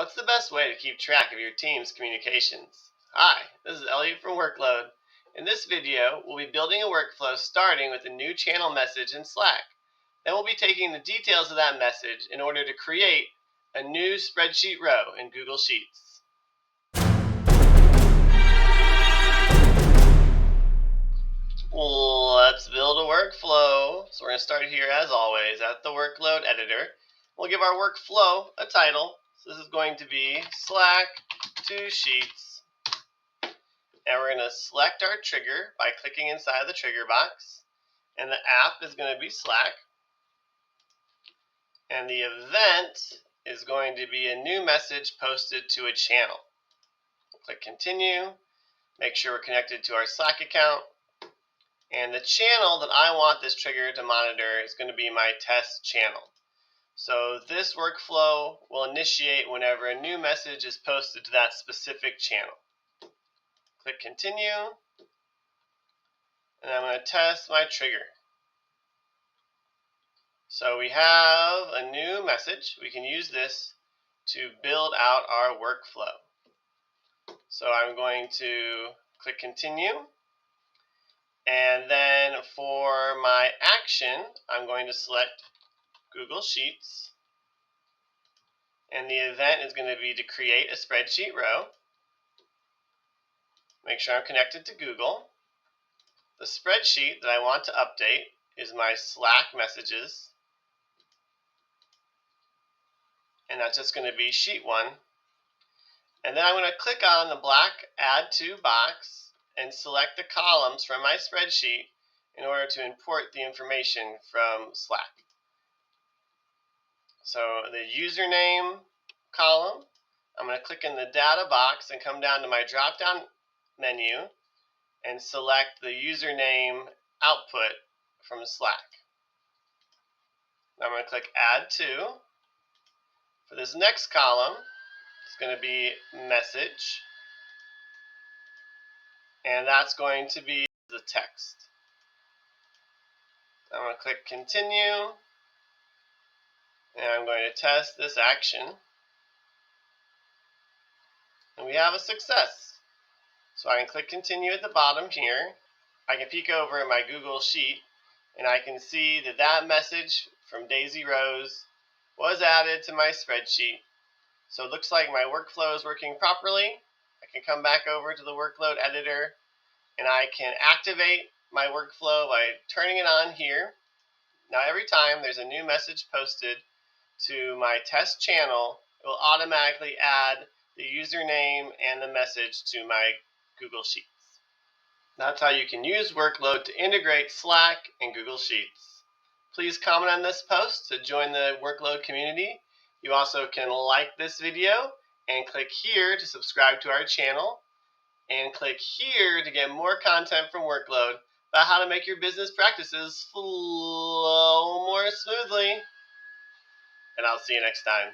What's the best way to keep track of your team's communications? Hi, this is Eliot from Workload. In this video, we'll be building a workflow starting with a new channel message in Slack. Then we'll be taking the details of that message in order to create a new spreadsheet row in Google Sheets. Let's build a workflow. So we're going to start here as always at the Workload editor. We'll give our workflow a title. So this is going to be Slack to Sheets. And we're going to select our trigger by clicking inside the trigger box. And the app is going to be Slack. And the event is going to be a new message posted to a channel. Click Continue. Make sure we're connected to our Slack account. And the channel that I want this trigger to monitor is going to be my test channel. So this workflow will initiate whenever a new message is posted to that specific channel. Click Continue. And I'm going to test my trigger. So we have a new message. We can use this to build out our workflow. So I'm going to click Continue. And then for my action, I'm going to select Google Sheets. And the event is going to be to create a spreadsheet row. Make sure I'm connected to Google. The spreadsheet that I want to update is my Slack messages. And that's just going to be sheet 1. And then I'm going to click on the black Add To box and select the columns from my spreadsheet in order to import the information from Slack. So the username column, I'm going to click in the data box and come down to my drop-down menu and select the username output from Slack. Now I'm going to click Add To. For this next column, it's going to be message. And that's going to be the text. I'm going to click Continue. And I'm going to test this action. And we have a success. So I can click Continue at the bottom here. I can peek over at my Google Sheet and I can see that that message from Daisy Rose was added to my spreadsheet. So it looks like my workflow is working properly. I can come back over to the Workload editor and I can activate my workflow by turning it on here. Now every time there's a new message posted to my test channel, it will automatically add the username and the message to my Google Sheets. That's how you can use Workload to integrate Slack and Google Sheets. Please comment on this post to join the Workload community. You also can like this video and click here to subscribe to our channel and click here to get more content from Workload about how to make your business practices flow more smoothly. And I'll see you next time.